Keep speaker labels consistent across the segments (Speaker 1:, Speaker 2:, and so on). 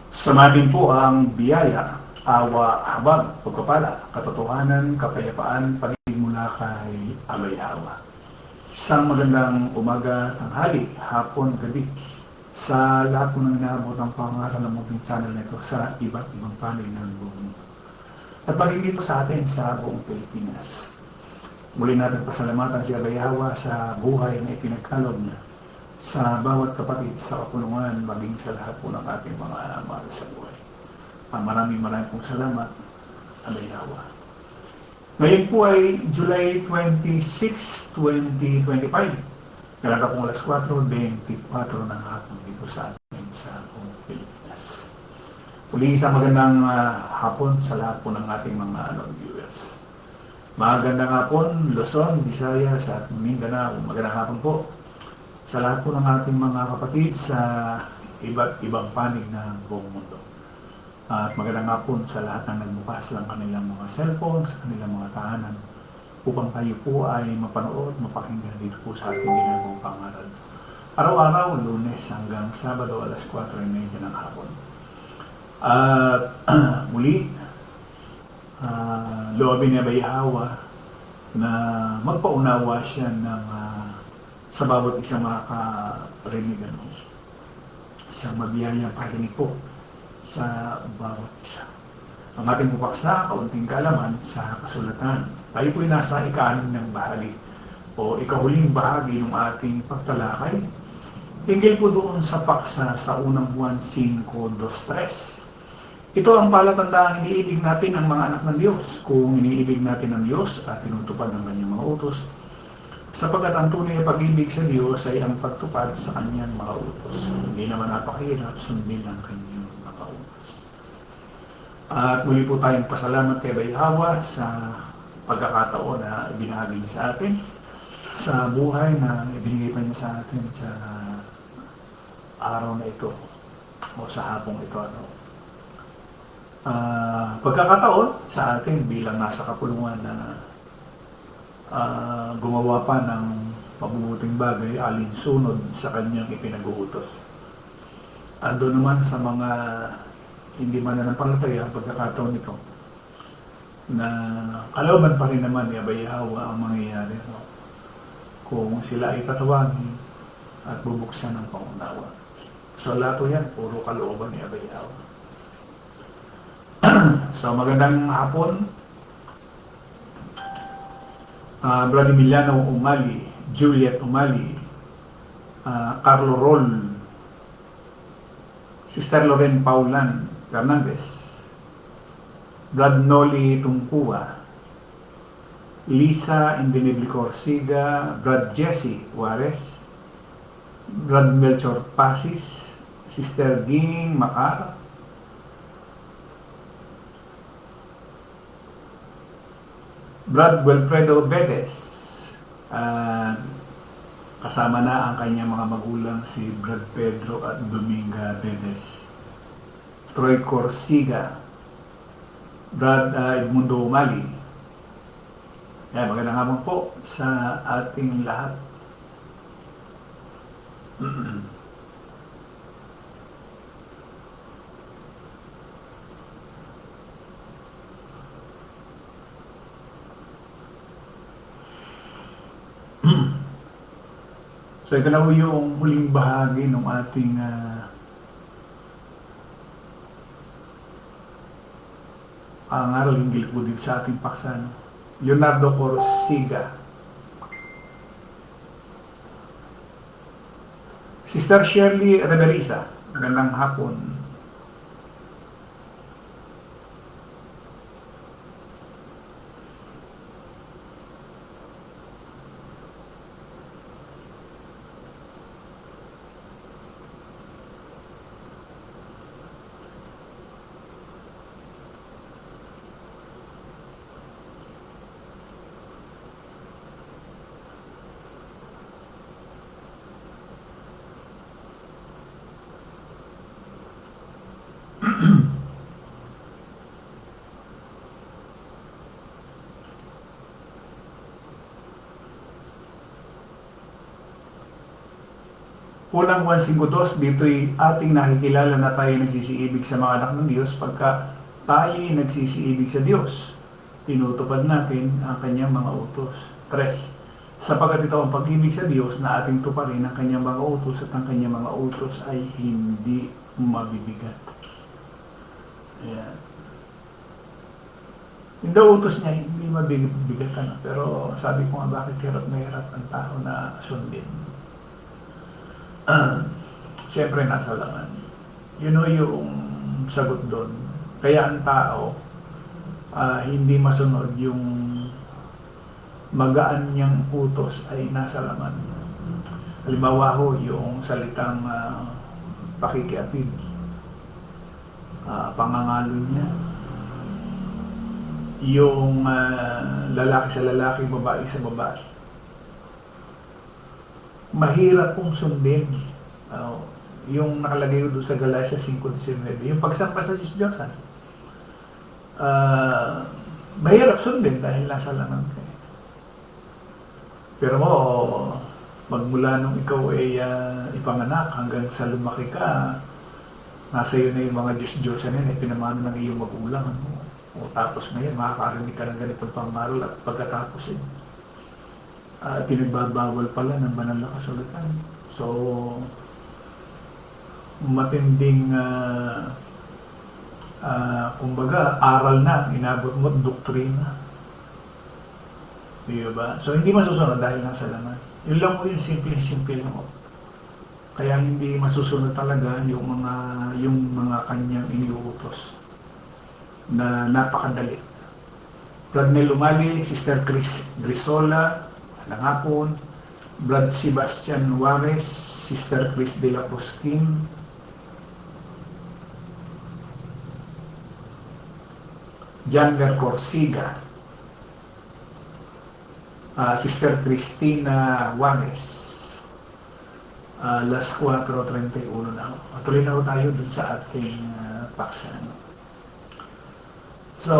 Speaker 1: Samatin po ang biyaya, awa, habag, pagpapala, katotohanan, kapayapaan, pag-ibig mula kay Abay Hawa. Isang magandang umaga, tanghali, hapon, gabi sa lahat po ng inaabot ang pangaral ng munting channel nito sa iba't ibang panig ng buong mundo. At maging dito sa atin sa buong Pilipinas. Muli natin pasalamatan si Abay Hawa sa buhay na ipinagkaloob niya sa bawat kapatid sa kapulungan, maging sa lahat po ng ating mga mahal sa buhay. Maraming pong salamat, Abay Hawa. Ngayon po ay July 26, 2025. Kailangan pong alas 4:24 ng hapon dito sa atin sa buong Pilipinas. Muli isang magandang hapon sa lahat po ng ating mga viewers. Magandang hapon, Luzon, Visayas at Mindanao. Magandang hapon po sa lahat po ng ating mga kapatid sa iba't ibang panig ng buong mundo. At magandang hapon sa lahat ng nagbukas ng kanilang mga cellphone, sa kanilang mga tahanan, upang tayo po ay mapanood, mapakinggan dito po sa ating ginagawang pangaral. Araw-araw, Lunes hanggang Sabado, alas 4:30 ng hapon. At muli, loobin ni Abay Hawa na magpaunawa siya ng sa bawat isang makakarinig, isang mabiyayang pakinig po sa bawat isa. Ang ating bupaksa, kaunting kaalaman sa kasulatan. Tayo po'y nasa ika-6 ng bahagi o ikahuling bahagi ng ating pagtalakay. Tingil po doon sa paksa sa unang buwan 5:2-3. Ito ang palatandaan iniibig natin ang mga anak ng Diyos. Kung iniibig natin ang Diyos at tinutupad ng kanyang mga utos, sapagkat ang tunay na pag-ibig sa Diyos ay ang pagtupad sa kanyang mga utos. Hindi naman napakahirap sundin ang kanyang mga utos. At muli po tayong pasalamat kay Abay Hawa sa pagkakataon na ibinahagi niya sa atin, sa buhay na ibinigay pa niya sa atin sa araw na ito o sa hapong ito. Pagkakataon sa atin bilang nasa kapulungan na gumawa pa ng mabubuting bagay alinsunod sa kanyang ipinag-uutos. Ando naman sa mga hindi mananampalataya, pagkakataon nito na kalooban pa rin naman ni Abay Hawa ang mangyayari, kung sila ay patawagin at bubuksan ng pangunawa. So lahat yan, puro kalooban ni Abay Hawa. So magandang hapon, Brad Emiliano Umali, Juliet Umali, Carlo Rol, Sister Loren Paulan Fernandez, Brad Noli Tungkua, Lisa Indenible Corsiga, Brad Jesse Juarez, Brad Melchor Pasis, Sister Ging Macar, Brad Wilfredo Bedes, kasama na ang kanyang mga magulang si Brad Pedro at Dominga Bedes, Troy Corsiga, Brad Edmundo Umali. Yan, magandang hapon po sa ating lahat. So ito na po yung huling bahagi ng ating aral hinggil po dito sa ating paksa. Leonardo Corsiga. Sister Shirley Reverisa, magandang hapon. Unang 1:2, dito'y ating nakikilala na tayo nagsisiibig sa mga anak ng Diyos pagka tayo'y nagsisiibig sa Diyos. Tinutupad natin ang kanyang mga utos. 3. Sapagkat ito ang pag-ibig sa Diyos na ating tuparin ang kanyang mga utos at ang kanyang mga utos ay hindi mabibigat. Ayan. Yung daw utos niya, hindi mabibigat ka na. Pero sabi ko nga, bakit hirap na hirap ang tao na sundin? Siyempre, nasa laman. You know yung sagot doon. Kaya ang tao, hindi masunod yung magaan niyang utos ay nasa laman. Halimbawa ho, yung salitang pakikiapid, pangangalo niya, yung lalaki sa lalaki, babae sa babae. Mahirap pong sundin. Yung nakalagay doon sa Galatia 5:19, yung pagsampa sa Diyos-Diyosan. Mahirap sundin dahil nasa laman ka. Pero mo, magmula nung ikaw ay ipanganak hanggang sa lumaki ka, nasa iyo na yung mga Diyos-Diyosan yan, pinamano ng iyong magulang. O tapos ngayon, makakarinig ka ng ganitong pangaral at pagkatapos pinagbabawal pala ng banal na kasulatan. So, matinding kumbaga, aral na, inabot mo, doktrina. Diba? So, hindi masusunod dahil nasa laman. Yun lang po yung simple lang. Kaya hindi masusunod talaga yung mga kanyang iniuutos na napakadali. Brad Lumali, Sister Chris Grisola, ng hapon, Brad Sebastian Juarez, Sister Chris de la Posquin, Janler Corsiga, Sister Cristina Juarez, Las 4:31 na. Tuloy na tayo dun sa ating paksa. So,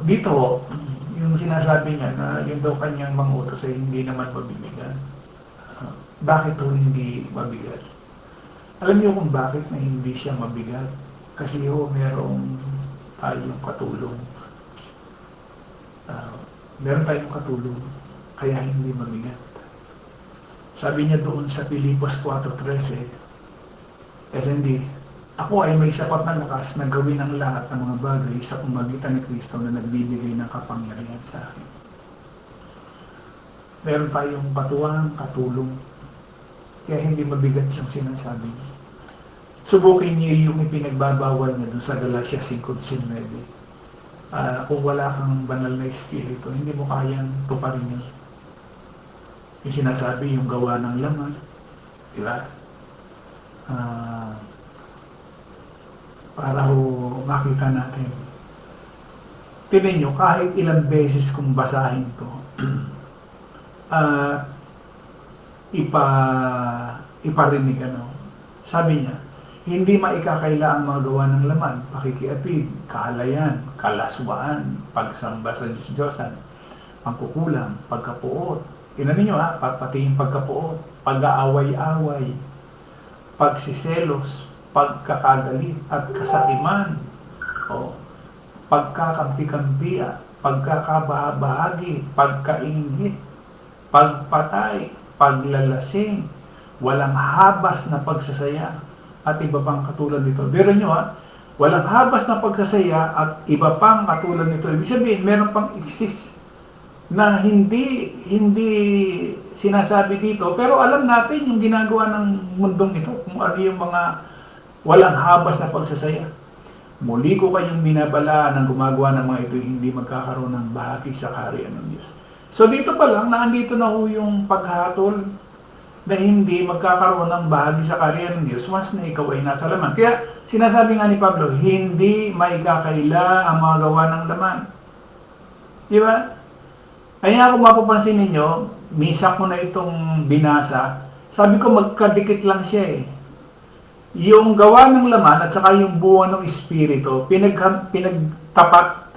Speaker 1: dito, yung sinasabi niya na yung daw kanyang mga utos ay hindi naman mabibigat. Bakit ito hindi mabigat? Alam niyo kung bakit na hindi siya mabigat? Kasi merong tayong katulong. Meron tayong katulong, kaya hindi mabigat. Sabi niya doon sa Filipos 4:13, SND, ako ay may sapat na lakas na gawin ang lahat ng mga bagay sa pamamagitan ni Kristo na nagbibigay ng kapangyarihan sa akin. Meron tayong batuang katulong, kaya hindi mabigat siyang sinasabi. Subukin niyo yung ipinagbabawal niya doon sa Galatia 5:19. Kung wala kang banal na espiritu, hindi mo kayang tuparin yun. Yung sinasabi, yung gawa ng laman, di ba? Para makita natin. Tingnan nyo, kahit ilang beses kong basahin to, iparinig sabi niya, hindi maikakaila ang mga gawa ng laman, pakikiapid, kahalayan, kalaswaan, pagsamba sa Diyos-Diyosan, pangkukulang, pagkapuot. Tingnan ninyo pati yung pagkapuot, pag-aaway-away, pagsiselos, pagkakagalit at kasakiman, pagkakampi-kampiya, pagkakabahabahagi, pagkainggit, pagpatay, paglalasing, walang habas na pagsasaya, at iba pang katulad nito. Pero nyo walang habas na pagsasaya at iba pang katulad nito. Ibig sabihin, meron pang exist na hindi sinasabi dito, pero alam natin yung ginagawa ng mundong ito, kung ano yung mga walang habas na pagsasaya. Muli ko kayong binabala ng gumagawa ng mga ito, hindi magkakaroon ng bahagi sa kaharian ng Diyos. So dito pa lang, naandito na ho yung paghatol na hindi magkakaroon ng bahagi sa kaharian ng Diyos once na ikaw ay nasa laman. Kaya sinasabi nga ni Pablo, hindi maikakaila ang mga gawa ng laman. Di ba? Kaya kung mapapansin ninyo, misa ko na itong binasa, sabi ko magkadikit lang siya Yung gawa ng laman at saka yung buwan ng espiritu, pinagtapat.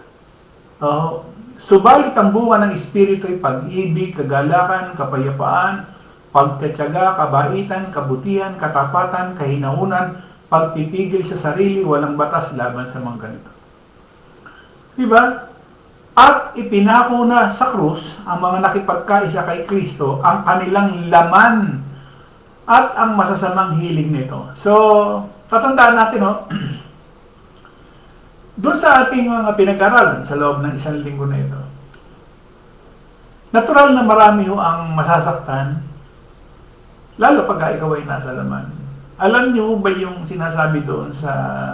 Speaker 1: Subalit ang buwan ng espiritu ay pag-ibig, kagalakan, kapayapaan, pagtatyaga, kabaitan, kabutihan, katapatan, kahinaunan, pagpipigil sa sarili, walang batas laban sa mga ganito. Diba? At ipinako na sa krus ang mga nakipagkaisa kay Kristo ang kanilang laman at ang masasamang hilig nito. So, tatandaan natin, no? Doon sa ating mga pinag-aralan sa loob ng isang linggo na ito, natural na marami ho ang masasaktan, lalo pag ikaw ay nasa laman. Alam niyo ba yung sinasabi doon sa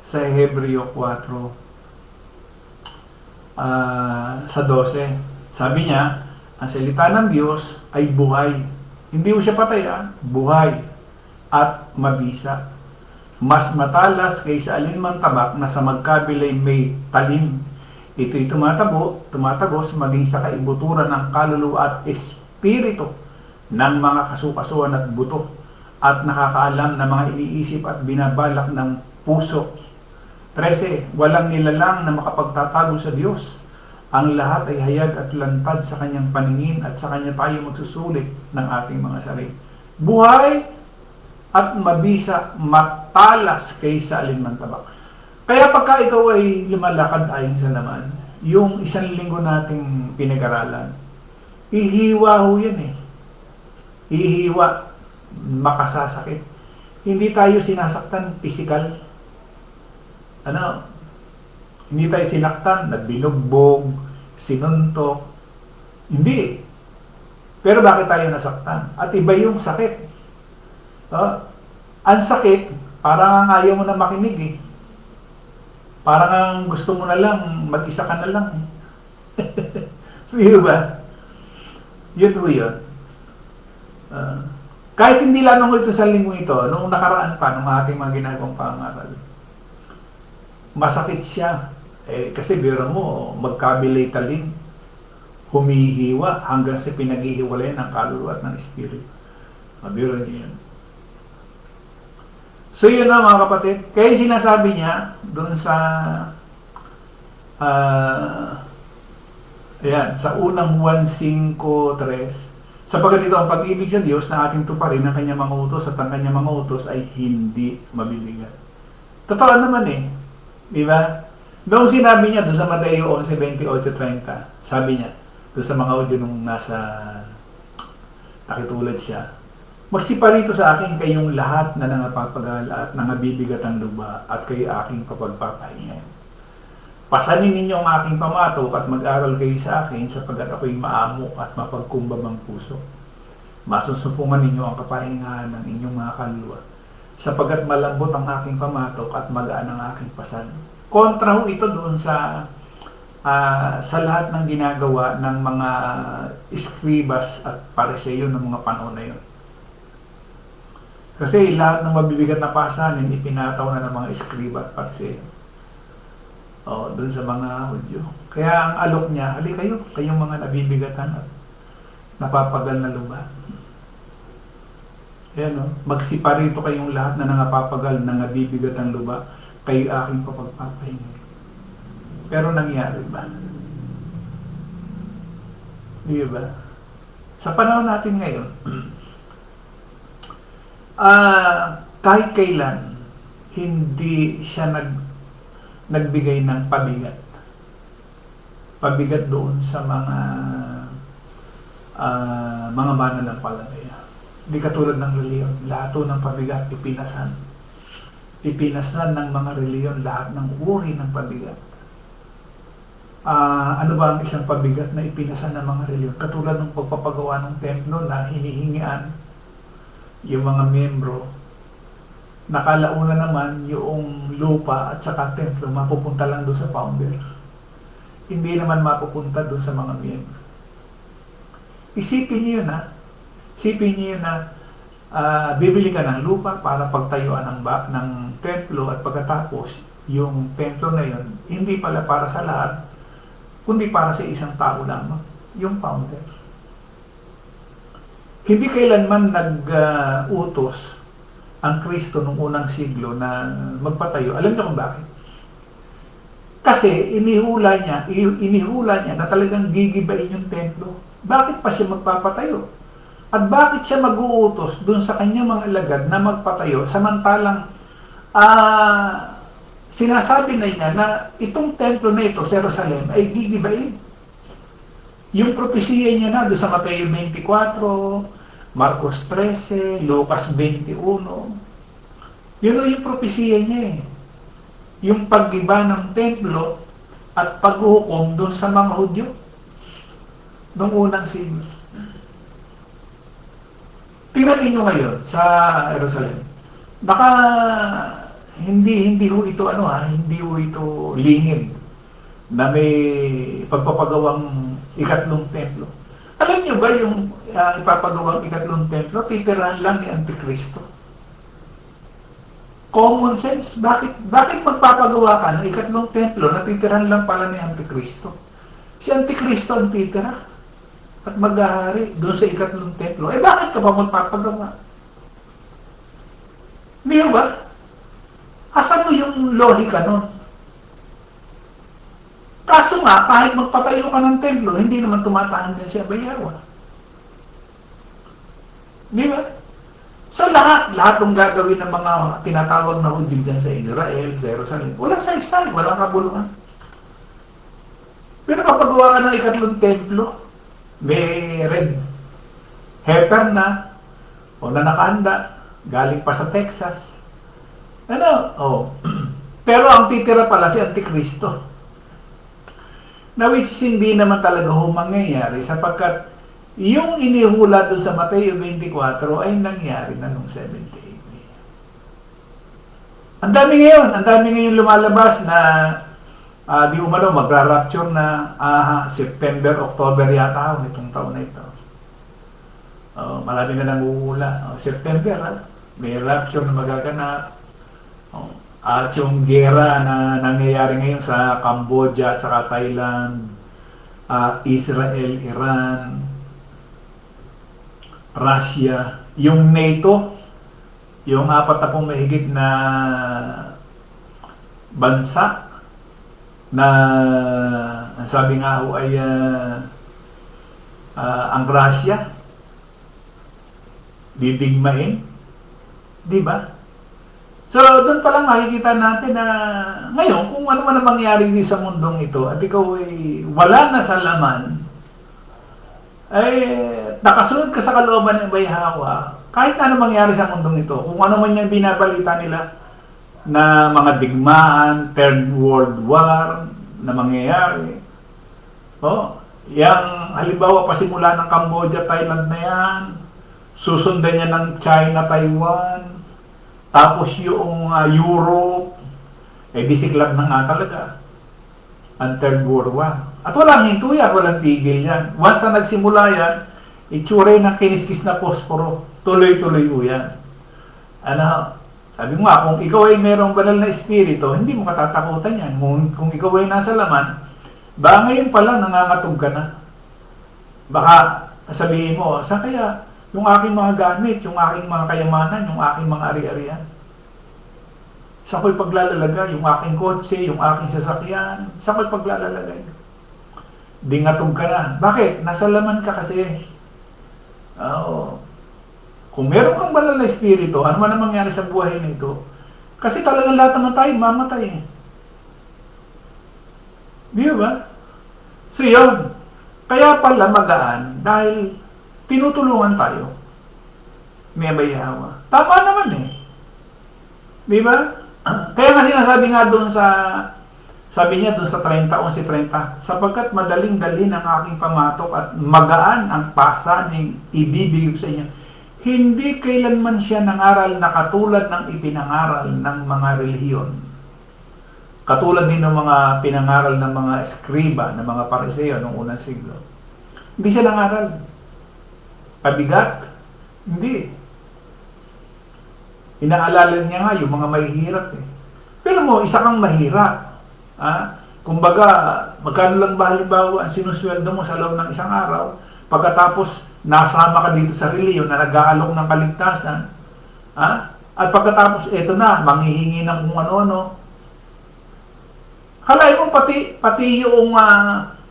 Speaker 1: Hebreo 4, sa 12? Sabi niya, ang salita ng Diyos ay buhay. Hindi mo siya patay, buhay at mabisa. Mas matalas kaysa alinmang tabak na sa magkabilay may talim. Ito'y tumatagos maging sa kaibuturan ng kaluluwa at espiritu ng mga kasukasuan at buto at nakakaalam ng mga iniisip at binabalak ng puso. 13. Walang nilalang na makapagtatago sa Diyos. Ang lahat ay hayag at lantad sa kanyang paningin at sa kanya tayo magsusulit ng ating mga sarili. Buhay at mabisa, matalas kaysa alinman tabak. Kaya pagka ikaw ay lumalakad ayon sa laman, yung isang linggo nating pinag-aralan, ihiwa ho yan eh. Ihiwa, makasasakit. Hindi tayo sinasaktan physical. Hindi tayo sinaktan, nagbinugbog, sinuntok. Hindi. Pero bakit tayo nasaktan? At iba yung sakit. Ang sakit, parang ayaw mo na makinig eh. Parang gusto mo na lang, mag-isa ka na lang eh. Di ba? Yun ho yun. Kahit hindi lamang ito sa linggo ito, nung nakaraan pa, nung ating mga ginagawang pangaral, masakit siya. Kasi biro mo, magkabilay talim, humihiwa hanggang sa pinaghihiwalay ng kaluluwa at ng espiritu. Mabiro niyo yun. So yun na mga kapatid. Kaya sinasabi niya doon sa sa unang Juan 5:3, sapagkat ito ang pag-ibig sa Diyos na ating tuparin ang kanyang mga utos at ang kanyang mga utos ay hindi mabibigat. Totoo naman eh. Di ba? Noong sinabi niya doon sa Mateo 11:28-30, sabi niya doon sa mga audio nung nasa nakitulad siya, magsiparito sa akin kayong lahat na nangapapagal at nangabibigat ang luba at kayo aking kapagpapahingan. Pasanin ninyo ang aking pamatok at mag-aral kayo sa akin sapagkat ako'y maamo at mapagkumbabang puso. Masusupungan ninyo ang kapahingahan ng inyong mga kaluluwa sapagkat malambot ang aking pamatok at magaan ang aking pasan. Kontra ho ito doon sa lahat ng ginagawa ng mga eskribas at pariseyo ng mga panahon na yun. Kasi lahat ng mabibigat na pasanin, ipinataw na ng mga eskriba at pariseyo. Doon sa mga Hudyo. Kaya ang alok niya, hali kayo, kayong mga nabibigatan at napapagal na luba. Ayan, magsiparito kayong lahat na nangapapagal, nangabibigatan luba, kayo aking papagpapahinga. Pero nangyari ba? Di ba? Sa panahon natin ngayon, kahit kailan hindi siya nagbigay ng pabigat doon sa mga mananampalataya. Hindi katulad ng reliyon, lahat ng pabigat ipinasan ng mga reliyon lahat ng uri ng pabigat. Ano ba ang isang pabigat na ipinasan ng mga reliyon? Katulad ng pagpapagawa ng templo na hinihingian yung mga miyembro, nakalauna naman yung lupa at saka templo mapupunta lang doon sa founder. Hindi naman mapupunta doon sa mga miyembro. Isipin niyo na bibili ka ng lupa para pagtayuan ng templo at pagkatapos yung templo na yun, hindi pala para sa lahat, kundi para sa isang tao lamang, yung founder. Hindi kailanman nag-utos ang Kristo noong unang siglo na magpatayo. Alam niyo kung bakit? Kasi inihula niya na talagang gigibain yung templo. Bakit pa siya magpapatayo? At bakit siya mag-uutos dun sa kanyang mga alagad na magpatayo samantalang sinasabi na niya na itong templo na ito, Jerusalem, ay gigibain. Yung propesiya niya na doon sa Mateo 24, Marcos 13, Lucas 21, yun yung propesiya niya eh. Yung paggiba ng templo at paghukom doon sa mga Hudyo noong unang siglo. Tingnan ninyo ngayon sa Jerusalem. Baka hindi ho ito hindi ho ito lingid na may pagpapagawang ikatlong templo. Alam niyo ba yung ipapagawang ikatlong templo, titirahan lang ni Antikristo? Common sense, bakit magpapagawa ka ng ikatlong templo na titirahan lang pala ni Antikristo? Si Antikristo ang titira at maghahari doon sa ikatlong templo. Bakit ka pa magpapagawa? Hindi ba? Asan mo yung lohika nun? Kaso nga, kahit magpatayo ka ng templo, hindi naman tumatahan din si Abayawa. Di ba? So lahat ng gagawin ng mga tinatawag na Hudyo dyan sa Israel, sa Jerusalem, walang saysay, walang kabuluhan. Pero kapagawa ka ng ikatlong templo, may red heifer na, o na nakahanda, galing pa sa Texas. Pero ang titira pala si Antikristo. Na which hindi naman talaga mangyayari sapagkat yung inihula doon sa Mateo 24 ay nangyari na noong 70 AD. Ang dami ngayon lumalabas na di umano magra-rapture na September, October yata nitong taon na ito. Marami na nanguhula. September, may rapture na magaganap. At yung gera na nangyayari ngayon sa Cambodia at saka Thailand, Israel, Iran, Russia, yung NATO, yung 40 mahigit na bansa na sabi nga ho ay ang Russia didigmain, di ba? So, doon pa lang makikita natin na ngayon, kung ano man ang mangyari sa mundong ito at ikaw ay wala na sa laman, ay nakasunod ka sa kalooban ng Bayhawa, kahit na ano mangyari sa mundong ito, kung ano man yung binabalita nila na mga digmaan, Third World War na mangyayari, yung halimbawa pasimula ng Cambodia, Thailand na yan, susundan niya ng China, Taiwan, tapos yung Europe, disiklab na nga talaga ang Third World War. At walang hinto yan, walang pigil yan. Once na nagsimula yan, itsure ng kiniskis na posporo, tuloy-tuloy po yan. Sabi mo nga, kung ikaw ay merong banal na espiritu, hindi mo katatakutan yan. Kung ikaw ay nasa laman, ba ngayon pa lang nangangatog ka na. Baka sabihin mo, saan kaya yung aking mga gamit, yung aking mga kayamanan, yung aking mga ari-arian? Saan ko'y paglalagay? Yung aking kotse, yung aking sasakyan, saan ko'y paglalagay? Di ngatog ka na. Bakit? Nasa laman ka kasi. Kung meron kang banal na espiritu, ano man ang mangyari sa buhay nito? Kasi talagang lahat naman tayo mamatay eh. Di ba? So yun. Kaya pala magaan dahil tinutulungan tayo. May Bayhawa. Tama naman eh. Di ba? Kaya nga sinasabi nga doon sabi niya doon sa 30:11-30, sapagkat madaling dalhin ang aking pamatok at magaan ang pasaning ibibigay sa inyo. Hindi kailanman siya nangaral na katulad ng ipinangaral ng mga relihiyon. Katulad din ng mga pinangaral ng mga eskriba, ng mga pariseo noong unang siglo. Hindi siya nangaral. Pabigat? Hindi. Inaalala niya nga yung mga mahihirap eh. Pero mo, isa kang mahirap. Kumbaga, magkano lang ba halimbawa ang sinusweldo mo sa loob ng isang araw, pagkatapos nasama ka dito sa reliyon na nag-aalok ng kaligtasan, at pagkatapos eto na, manghihingi ng kung ano-ano. Kalay mo pati yung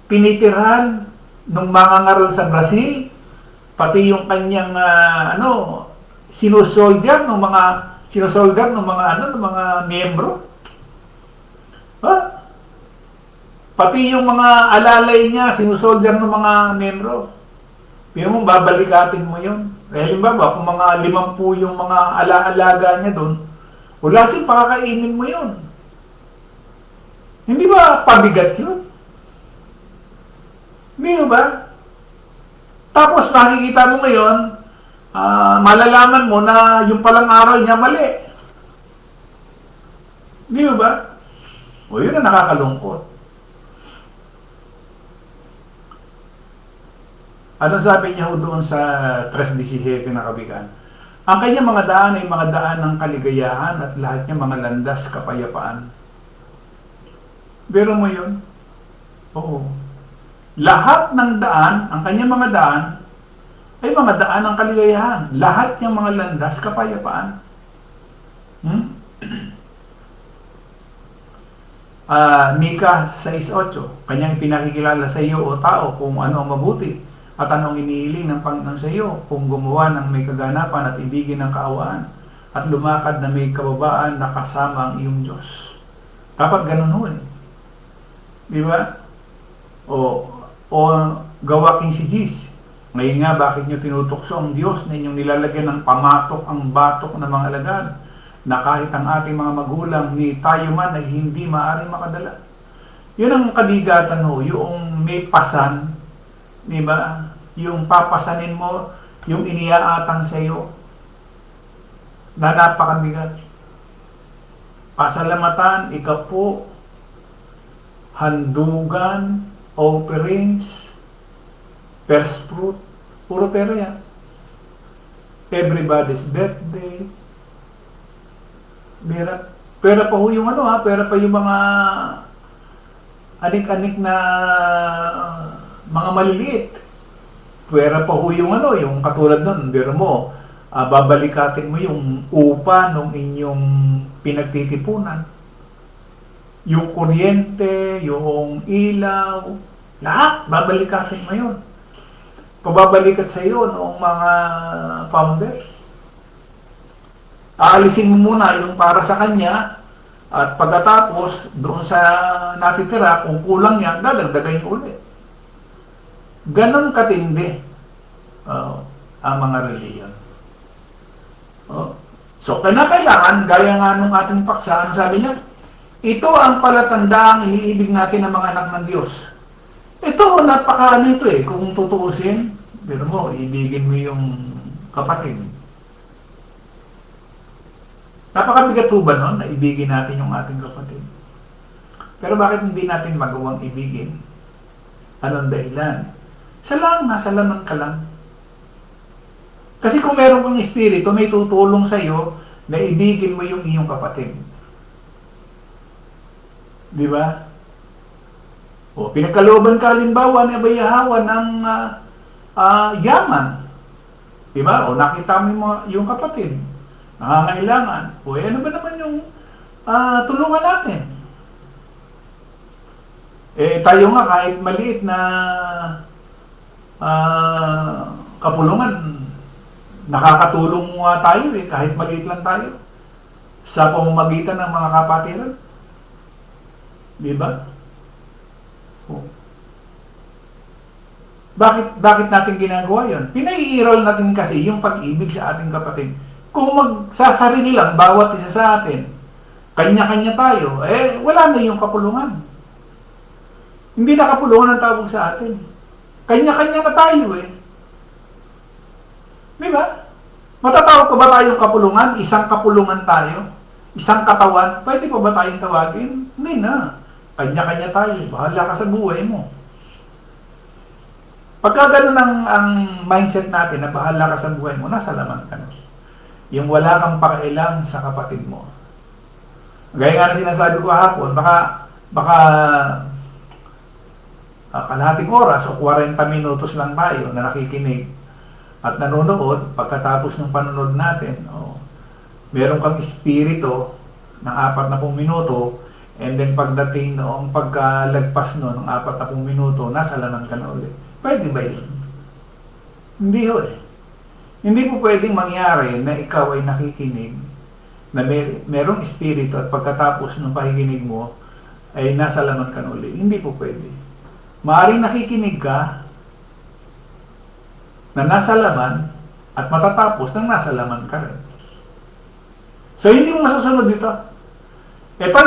Speaker 1: pinitirhan ng mga ngaral sa Brazil, pati yung kanyang sinusoldier ng mga miyembro. Ha? Pati yung mga alalay niya, sinusoldier ng mga miyembro. Pero mo, babalikatin mo yun. Halimbawa, kung mga 50 yung mga alaalaga niya doon, o lahat yung pakakainin mo yun. Hindi ba pabigat yun? Hindi ba? Tapos makikita mo ngayon, malalaman mo na yung palang aral niya mali. Hindi ba? O yun na nakakalungkot. Ano sabi niya doon sa 3:17 na kabigan? Ang kanyang mga daan ay mga daan ng kaligayahan at lahat niya mga landas kapayapaan. Biro mo yun? Oo. Lahat ng daan, ang kanyang mga daan, ay mga daan ng kaligayahan. Lahat niyang mga landas kapayapaan. Mika 6:8, kanyang ipinakikilala sa iyo o tao kung ano ang mabuti at anong inihiling ng Panginoon sa iyo, kung gumawa ng may kaganapan at ibigin ng kaawaan at lumakad na may kababaan na kasama ang iyong Diyos. Dapat ganun ho eh. Di ba? O gawa 15:10. Ngayon nga, bakit nyo tinutokso ang Diyos na inyong nilalagyan ng pamatok ang batok ng mga alagad, na kahit ang ating mga magulang ni tayo man ay hindi maaaring makadala. Yun ang kabigatan ho, yung may pasan, di ba? Yung papasanin mo, yung iniaatang sa iyo, na napakabigat. Pasalamatan, ikapo, handugan, offerings, first fruit, puro pera yan. Everybody's birthday, pera pa ho yung pera pa yung mga anik-anik na mga maliliit. Pera pa ho yung yung katulad nun, pero mo, babalikatin mo yung upa ng inyong pinagtitipunan. Yung kuryente, yung ilaw, lahat, babalikatin mo yun. Pababalikat sa iyo noong mga founder. Aalisin mo muna yung para sa kanya, at pagkatapos, doon sa natitira, kung kulang yan, dadagdagan niyo ulit. Ganon katindi ang mga reliyon. So, kailangan, gaya nga nung ating paksa, ano sabi niya? Ito ang palatandaang iniibig natin ng mga anak ng Diyos. Ito, napakaano ito kung tutuusin, pero mo, ibigin mo yung kapatid. Napakabigat ba nun, na ibigin natin yung ating kapatid? Pero bakit hindi natin magawang ibigin? Anong dahilan? Nasa laman ka lang. Kasi kung meron kang espiritu, may tutulong sa iyo na ibigin mo yung iyong kapatid. Di ba? O, pinagkalooban ka halimbawa ni Abayahawa ng yaman. Di ba? O, nakita mo yung kapatid. Nangangailangan. O, ano ba naman yung tulungan natin? Tayo nga kahit maliit na kapulungan, nakakatulong nga tayo kahit maliit lang tayo sa pamamagitan ng mga kapatiran. Di ba? Bakit natin ginagawa yon? Pinaiiral natin kasi yung pag-ibig sa ating kapatid. Kung magsasarili lang bawat isa sa atin, kanya-kanya tayo, wala na yung kapulungan. Hindi na kapulungan ang tawag sa atin. Kanya-kanya na tayo Di ba? Matatawag ko ba tayong kapulungan? Isang kapulungan tayo? Isang katawan? Pwede pa ba tayong tawagin? Hindi na. Kanya-kanya tayo. Bahala ka sa buhay mo. Pagka ganun ang mindset natin na bahala ka sa buhay mo, nasa laman ka na. Yung wala kang pakailang sa kapatid mo. Gaya nga na sinasabi ko hapon, baka kalahating oras o 40 minutos lang tayo na nakikinig at nanonood. Pagkatapos ng panonood natin, meron kang espiritu ng 40 minuto, and then pagdating noong pagkalagpas ng 40 minuto, nasa laman ka na ulit. Pwede ba yun? Hindi ho eh. Hindi po pwedeng mangyari na ikaw ay nakikinig, na merong espiritu at pagkatapos ng pakikinig mo ay nasa laman ka na uli. Hindi po pwede. Maaring nakikinig ka na nasa laman at matatapos ng nasa laman ka rin. So hindi mo masusunod dito. Ito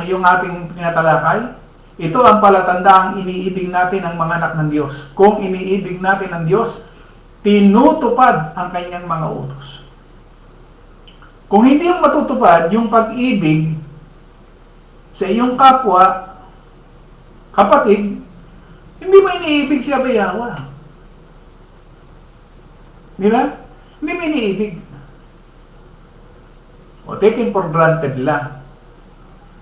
Speaker 1: yung ating tinatalakay. Ito ang palatandaang iniibig natin ang mga anak ng Diyos. Kung iniibig natin ang Diyos, tinutupad ang kanyang mga utos. Kung hindi mo matutupad yung pag-ibig sa iyong kapwa, kapatid, hindi mo iniibig siya bayawa. Di ba? Hindi mo iniibig. O taken for granted lang.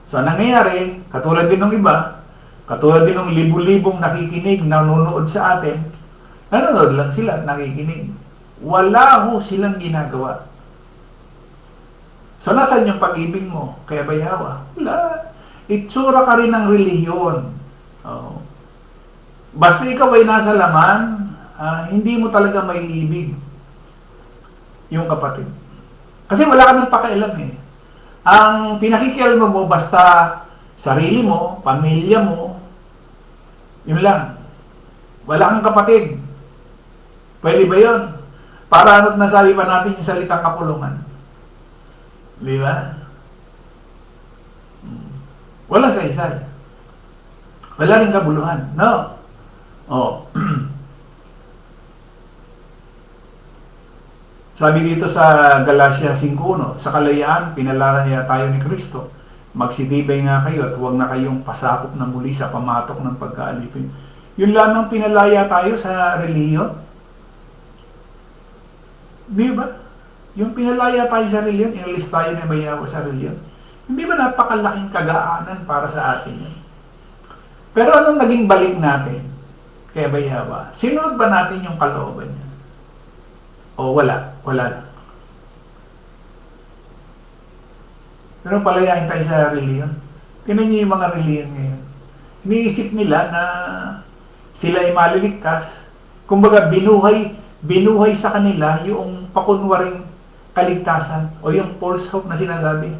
Speaker 1: So, nangyayari, katulad din ng iba, katulad din ng libu-libong nakikinig, nanonood sa atin, nanonood lang sila at nakikinig. Wala ho silang ginagawa. So, nasan yung pag-ibig mo? Kaya bayawa? Wala. Itsura ka rin ng relihiyon. Oh. Basta ikaw ay nasa laman, hindi mo talaga maiibig yung kapatid. Kasi wala ka ng pakialam eh. Ang pinakikialam mo basta sarili mo, pamilya mo, yun lang. Wala kang kapatid. Pwede ba yun? Para ano't nasabi pa natin yung salitang kapulungan. Di ba? Wala sa isa. Wala rin kabuluhan. No. Oh. Sabi dito sa Galatia 5:1, sa kalayaan, pinalalaya tayo ni Kristo. Magsitibay nga kayo at huwag na kayong pasakop na muli sa pamatok ng pagkaalipin. Yun lamang pinalaya tayo sa relihiyon. Di ba? Yung pinalaya tayo sa relihiyon, inalis tayo na bayawa sa relihiyon. Hindi ba napakalaking kagaanan para sa atin yun? Pero anong naging balik natin kay bayawa? Sinunod ba natin yung kalooban niya? O wala? Wala lang. Pero palayain tayo sa reliyon. Tingnan niyo yung mga reliyon ngayon. Iniisip nila na sila ay maliligtas. Kumbaga, binuhay sa kanila yung pakunwaring kaligtasan o yung false hope na sinasabi.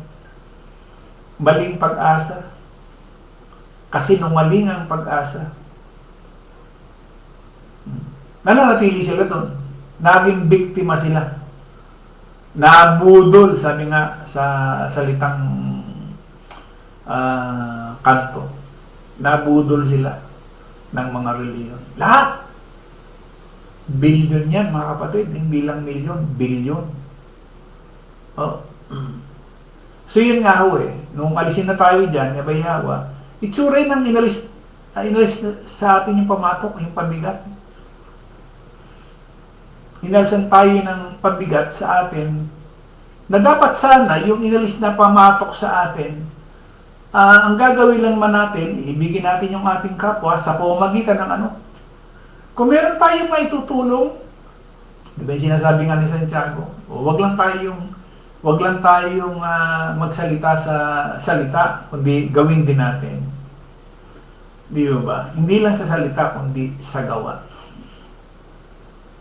Speaker 1: Maling pag-asa. Kasinungaling ang pag-asa. Nananatili sila doon. Naging biktima sila. Nabudol, sabi nga sa salitang kanto. Nabudol sila ng mga reliyon. Lahat! Bilyon yan, mga kapatid. Hindi lang milyon, bilyon. Oh. So yun nga ho eh. Nung alisin na tayo dyan, yabayhawa, itsuray ng inalis sa atin yung pamatok, yung pabigat. Inalisan tayo ng pabigat sa atin na dapat sana yung inalis na pamatok sa atin, ang gagawin lang man natin, ibigin natin yung ating kapwa sa pamamagitan ng ano. Kung meron tayong maitutulong, di ba yung sinasabi nga ni Santiago, wag lang tayong magsalita sa salita, kundi gawin din natin. Di ba? Hindi lang sa salita, kundi sa gawa.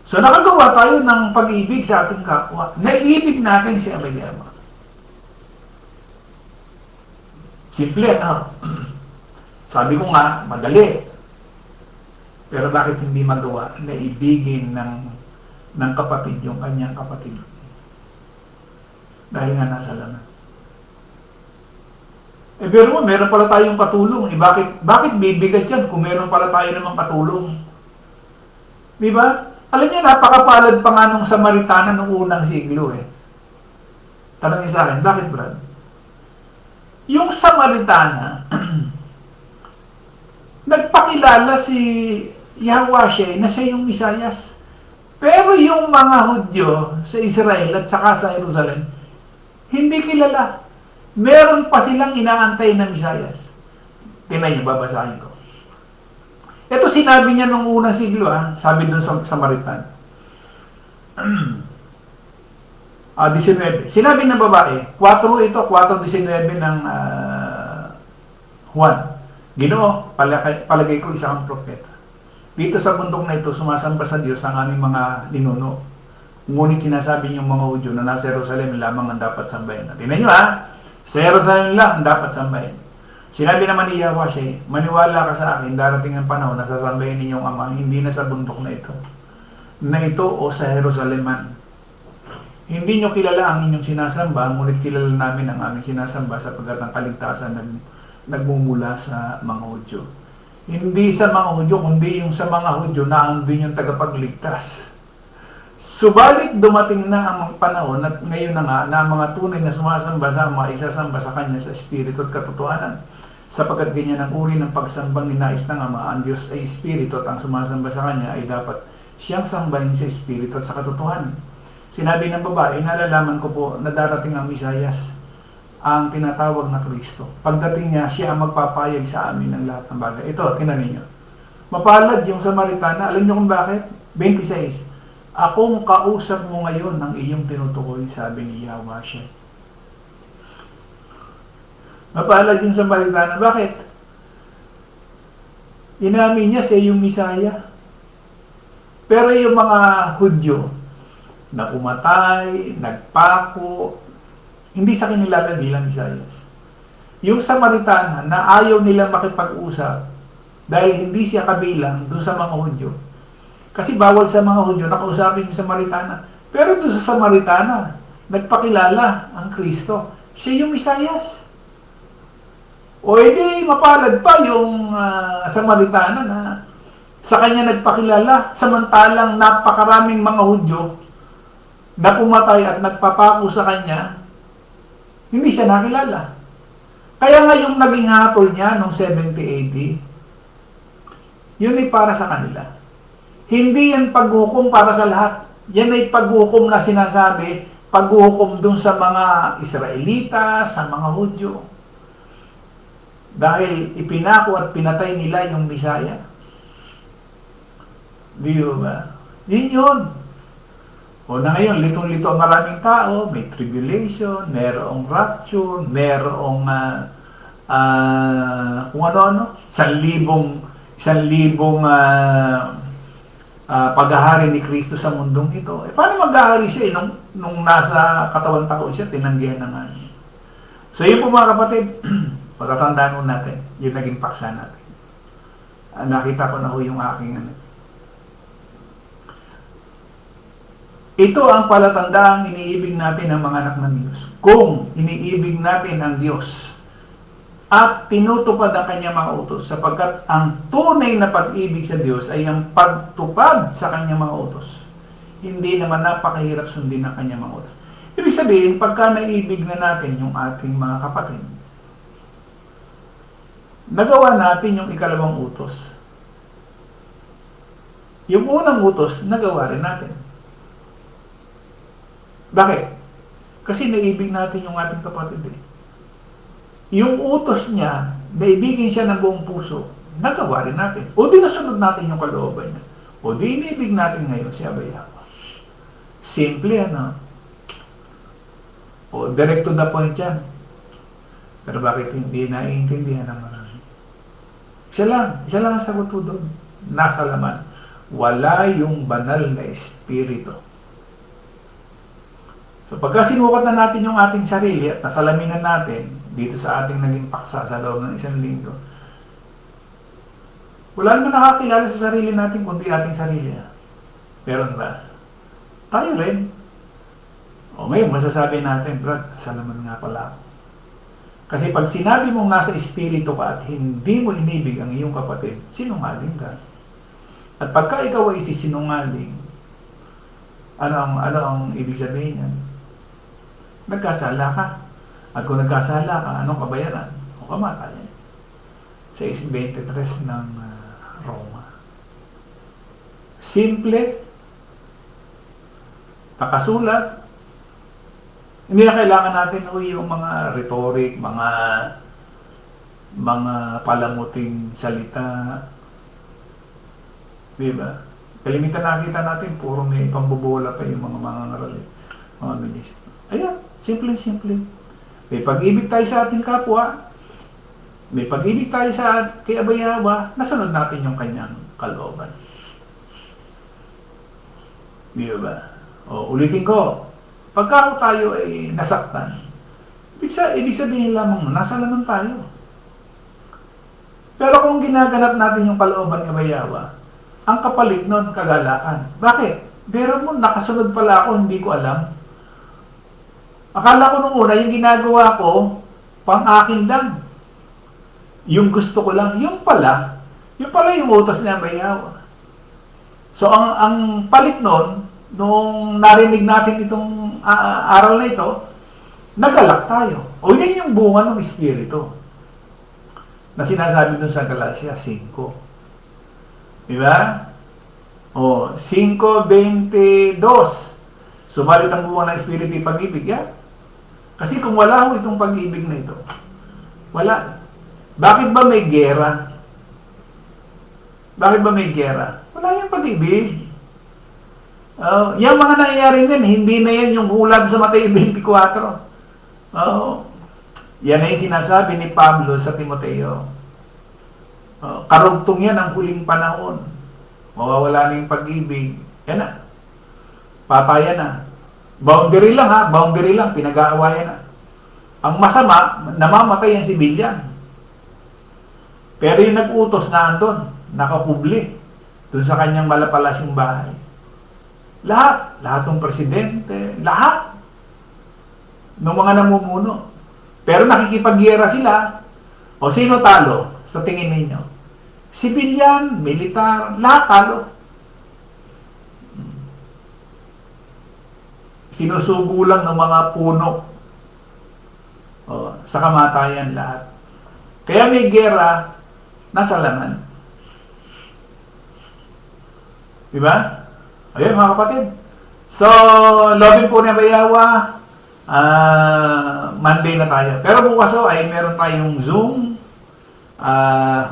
Speaker 1: So, nakagawa tayo ng pag-ibig sa ating kapwa. Naiibig natin si Abayama. Simple, sabi ko nga, madali. Pero bakit hindi magawa? Naibigin ng kapatid yung kanyang kapatid. Dahil nga nasa laman. Pero mo, meron pala tayong katulong. Bakit bibigat yan kung meron pala tayo namang katulong? Di ba? Alam niyo, napakapalad pa nga nung Samaritana nung unang siglo eh. Tanong niyo sa akin, bakit Brad? Yung Samaritana, nagpakilala si Yahweh na siya yung Misayas. Pero yung mga Hudyo sa Israel at saka sa Jerusalem, hindi kilala. Meron pa silang inaantay na Misayas. Tingnan niyo, babasahin ko. Ito sinabi niya nung unang siglo, sabi dun sa Samaritan. 19. Sinabi ng babae, 4 ito, 4:19 ng Juan. Ginoo, palagay ko isa kang propeta. Dito sa bundok na ito, sumasamba sa Diyos ang aming mga ninuno. Ngunit sinasabi niyong mga Hudyo na nasa Jerusalem lamang ang dapat sambahin. Tingnan niyo ha, sa Jerusalem lang ang dapat sambahin. Sinabi naman ni Yahweh, maniwala ka sa akin, darating ang panahon na sasambahin ninyong Ama, hindi na sa bundok na ito o sa Jerusalem man. Hindi nyo kilala ang inyong sinasamba, ngunit kilala namin ang aming sinasamba sapagkat ang kaligtasan nagmumula sa mga Hudyo. Hindi sa mga Hudyo, kundi yung sa mga Hudyo na andun yung tagapagligtas. Subalit dumating na ang panahon at ngayon na nga na mga tunay na sumasamba sa Ama, isasamba sa Kanya sa Espiritu at katotohanan. Sapagkat ganyan ang uri ng pagsambang ninais ng Ama, ang Diyos ay Espiritu at ang sumasamba sa Kanya ay dapat siyang sambahin sa Espiritu at sa katotohanan. Sinabi ng babae, nalalaman ko po na darating ang Misayas, ang tinatawag na Kristo. Pagdating niya, siya ang magpapayag sa amin ng lahat ng bagay. Ito, tinan ninyo. Mapalad yung Samaritana. Alam niyo kung bakit? 26. Akong kausap mo ngayon ng iyong tinutukoy, sabi ni Yahweh. Mapalad yung Samaritana. Bakit? Inamin niya siya yung Misaya. Pero yung mga Hudyo na pumatay, nagpako, hindi sa kinilala bilang Misayas. Yung Samaritana na ayaw nilang makipag-usap dahil hindi siya kabilang doon sa mga Hudyo. Kasi bawal sa mga Hudyo na kausapin yung Samaritana. Pero doon sa Samaritana, nagpakilala ang Kristo. Siya yung Misayas. O edi mapalad pa yung Samaritana na sa kanya nagpakilala, samantalang napakaraming mga Hudyo na pumatay at nagpapako sa kanya, hindi siya nakilala. Kaya nga yung naging hatol niya noong 70 AD, yun ay para sa kanila. Hindi yan paghukom para sa lahat. Yan ay paghukom na sinasabi, paghukom dun sa mga Israelita, sa mga Hudyo. Dahil ipinako at pinatay nila yung Misaya. Di ba? Yun yun. O na ngayon, litong-lito ang maraming tao, may tribulation, merong rapture, merong kung ano-ano, 1,000 paghahari ni Kristo sa mundong ito. Paano maghahari siya? Nung nasa katawan tao siya, tinanggihan na nga niya. So yun po mga kapatid, patatandaan mo natin, yung naging paksa natin. Nakita ko na ho yung aking Ito ang palatandaang iniibig natin ng mga anak ng Diyos. Kung iniibig natin ang Diyos at tinutupad ang kanyang mga utos, sapagkat ang tunay na pag-ibig sa Diyos ay ang pagtupad sa kanyang mga utos. Hindi naman napakahirap sundin ang kanyang mga utos. Ibig sabihin, pagka naibig na natin yung ating mga kapatid, nagawa natin yung ikalawang utos. Yung unang utos, nagawa rin natin. Bakit? Kasi naibig natin yung ating kapatid eh. Yung utos niya, naibigin siya ng buong puso, nagawa rin natin. O di nasunod natin yung kalooban niya. O di inibig natin ngayon si Abayapa. Simple ano? O direct to the point yan. Pero bakit hindi naiintindihan ng marami? Isa lang ang sagot po doon. Nasa laman. Wala yung banal na espiritu. So pagka sinukat na natin yung ating sarili at nasalaminan natin dito sa ating naging paksa sa loob ng 1 linggo, wala naman nakakilala sa sarili natin kundi ating sarili. Meron ba? Tayo rin. O ngayon, masasabi natin, Brad, salamat nga pala ako. Kasi pag sinabi mong nasa espiritu ka at hindi mo inibig ang iyong kapatid, sinungaling ka. At pagka ikaw ay sisinungaling, ano ang ibig sabihin yan? Nagkasala ka. At kung nagkasala ka, anong kabayaran? O kamatayan. Sa 23 ng Roma. Simple. Pakasulat. Hindi na kailangan natin yung mga rhetoric, mga palamuting salita. Diba? Kalimitan nakita natin, puro may pambobola pa yung mga ngaral, mga ministro. Ayan, simple. May pag-ibig tayo sa ating kapwa, may pag-ibig tayo kay Abayapa, nasunod natin yung kanyang kalooban. Di ba? O, ulitin ko, pagka tayo ay nasaktan, ibig sabihin lamang nasa laman tayo. Pero kung ginaganap natin yung kalooban ng Yawa, ang kapalit nun, kagalakan. Bakit? Pero mo, nakasunod pala ako, hindi ko alam. Akala ko nung una, yung ginagawa ko, pang akin lang. Yung gusto ko lang, yung pala yung utos niya Yawa. So, ang palit nun, nung narinig natin itong aral na ito, nagalak tayo. O yan yung bunga ng Espiritu na sinasabi dun sa Galatia 5. Diba? O, 5:22. Subalit ang bunga ng Espiritu yung pag-ibig. Yan. Kasi kung wala ho itong pag-ibig na ito, wala. Bakit ba may gera? Bakit ba may gera? Wala yung pag-ibig. Yung mga nangyayari din, hindi na yan yung hulad sa Mateo 24. Yan ay sinasabi ni Pablo sa Timoteo. Karugtong yan ang huling panahon. Mawawala na yung pag-ibig. Yan na. Patayan na. Boundary lang ha. Boundary lang. Pinag-aawayan na. Ang masama, namamatay ang sibilyan. Pero yung nag-utos na andun, nakakubli. Doon sa kanyang malapalasyong bahay. Lahat ng presidente, lahat ng mga namumuno. Pero nakikipagyera sila. O sino talo sa tingin ninyo? Sibilyan, militar, lahat talo. Sinusugo lang ng mga puno sa kamatayan lahat. Kaya may gera, nasa laman. Diba? Ayun mga kapatid. So, lobin po na Yawa. Monday na tayo. Pero bukas ay meron tayong Zoom.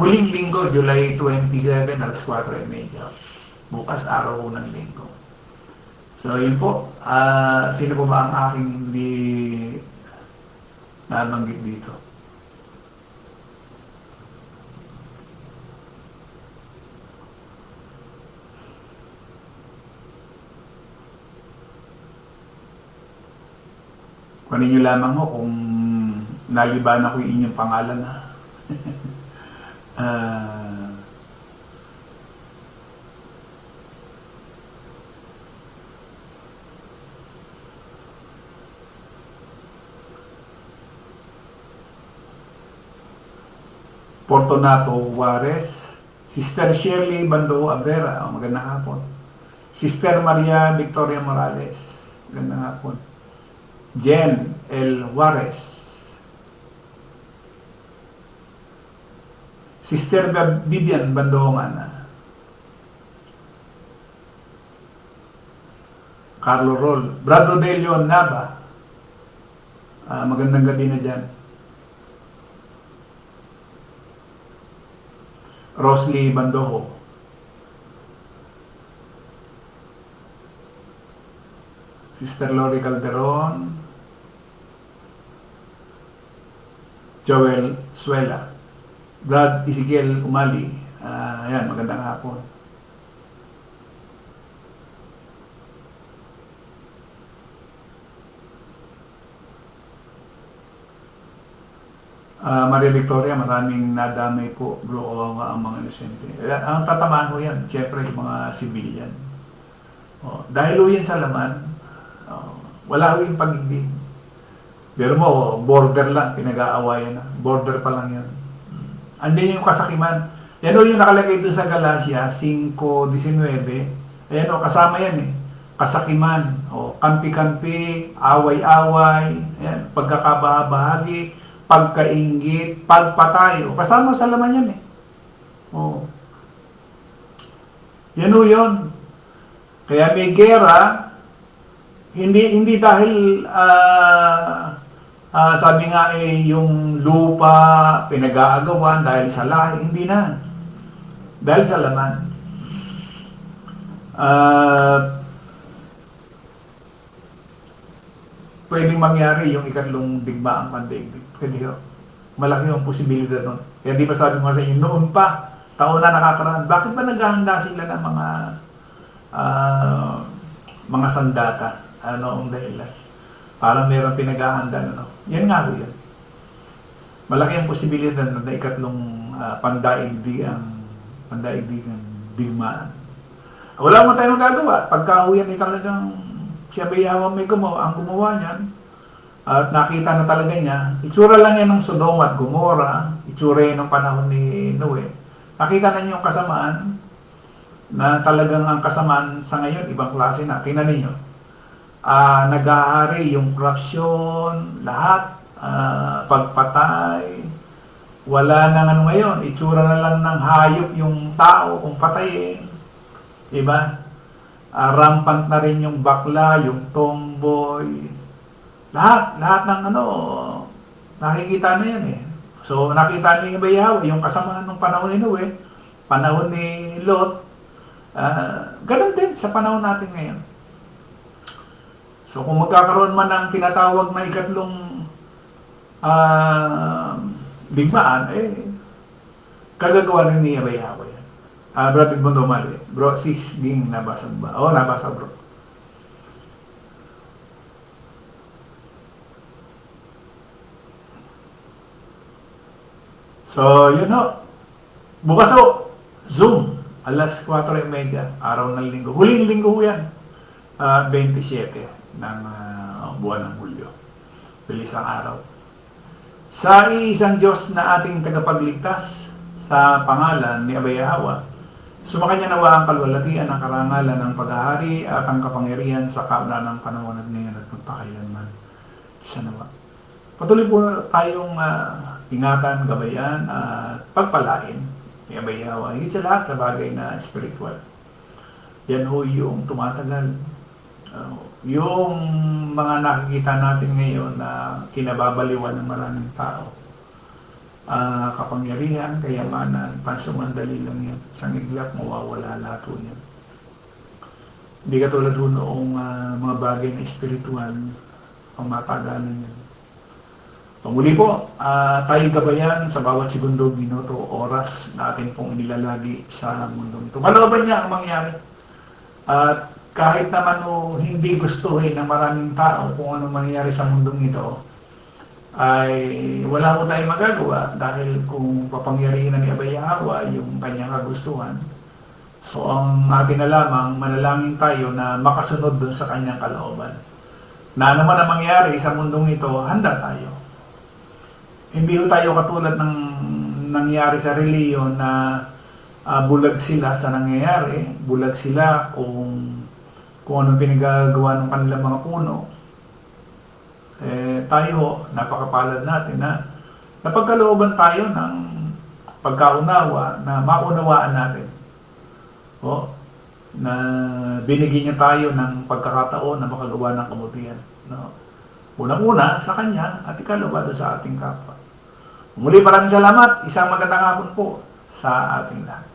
Speaker 1: Huling linggo, July 27, alas 4:30. Bukas, araw ng linggo. So, yun po. Sino po ba ang aking hindi nabanggit dito? Kunin nyo lamang ho kung nalibanan ko yung inyong pangalan ha. Fortunato Juarez, Sister Shirley Bando Abrera, magandang hapon. Sister Maria Victoria Morales, magandang hapon. Jen L. Juarez, Sister Vivian Bandohomana, Carlo Roll, Brad Rodelio Nava, magandang gabi na dyan. Rosly Bandoho, Sister Lori Calderon, Joel Suela, Brad Ezekiel Umali, ayan, magandang hapon. Maria Victoria, maraming nadamay po, bro, o ang mga inosente. Ang tatamaan ko yan, siyempre yung mga civilian. Dahil yan sa laman, wala ho yung pag-ibig. Pero mo, border lang, pinag-aawayan na. Border pa lang yan. Andyan yung kasakiman. Yan o yung nakalagay doon sa Galatia, 5:19. Ayan o, kasama yan eh. Kasakiman, kampi-kampi, away-away, ayan, pagkakabahabahagi, pagkainggit, pagpatay. Kasama sa laman yan eh. Yan o yun. Kaya may gera, hindi dahil sabi nga yung lupa pinag-aagawan dahil sa lahi, hindi na. Dahil sa laman. Pwedeng mangyari yung ikatlong digmaang pandaigdig. Pwede yun. Malaki yung posibilidad nun. Kaya di ba sabi mo sa inyo, noon pa, taon na nakakaraan, bakit ba naghahanda sila ng mga mga sandata. Ano ang dahilan? Parang meron pinag-ahandaan, ano? Yan nga ho yan. Malaki ang posibilidad na ikatlong pandaigdigang digmaan. Wala mo tayong magagawa. Pagka ho yan ay talagang siya Yahweh may gumawa, ang gumawa niyan, at nakita na talaga niya, itsura lang yan ng Sodoma at Gomora, itsura yan ng panahon ni Noe. Nakita na niyo yung kasamaan, na talagang ang kasamaan sa ngayon, ibang klase na. Tingnan ninyo, naghahari yung korupsyon, lahat, pagpatay, wala nang ano ngayon, itsura na lang ng hayop yung tao kung patayin, diba? Rampant na rin yung bakla, yung tomboy, lahat ng ano, nakikita na yan eh. So nakita niyo yung Yahweh, yung kasamaan ng panahon ni Noe, panahon ni Lot, ganun din sa panahon natin ngayon. So kung magkakaroon man ng tinatawag na ikatlong digmaan, kagagawa ng ni Yahweh. Bro, Bigmondo Mali. Bro, sis, ding nabasa ba? Oo, nabasa bro. So, yun ho. Bukas ho, Zoom, alas 4:30, araw ng linggo. Huling linggo ho yan. 27 ng buwan ng Hulyo. Bilis ang araw. Sa isang Diyos na ating tagapagligtas, sa pangalan ni Yahweh, sumakanya nawa ang kalwalatian, ang karangalan ng paghahari at ang kapangyarihan sa kauna ng panahon at ngayon at magpakailanman. Isa nawa. Patuloy po tayong ingatan, gabayan at pagpalain ni Yahweh. Higit sa lahat sa bagay na spiritual. Yan ho yung tumatagal. Yung mga nakikita natin ngayon na kinababaliwan ng maraming tao. Kapangyarihan, kayamanan, pansumandali lang yan. Isang iglap, mawawala lahat po yan. Hindi katulad po noong mga bagay na espiritual, ang matagalan yan. Panguli po, tayo gabayan sa bawat segundo, minuto, oras na atin pong inilalagi sa mundo ito. Malooban niya ang mangyari. At kahit naman hindi gustuhin ng maraming tao kung anong mangyayari sa mundong ito, ay wala ko tayong magagawa dahil kung papangyarihin na ni Yahweh yung kanyang kagustuhan. So ang atin na lamang, manalangin tayo na makasunod dun sa kanyang kalooban. Na naman ang mangyari sa mundong ito, handa tayo. Hindi tayo katulad ng nangyari sa reliyon na bulag sila sa nangyayari. Bulag sila kung anong pinagagawa ng kanilang mga puno. Tayo, napakapalad natin na napagkalooban tayo ng pagkaunawa na maunawaan natin. Na binigyan niya tayo ng pagkakataon na makagawa ng kabutihan. Unang-una sa Kanya at ikalawado sa ating kapwa. Muli, maraming salamat. Isang magandang hapon po sa ating lahat.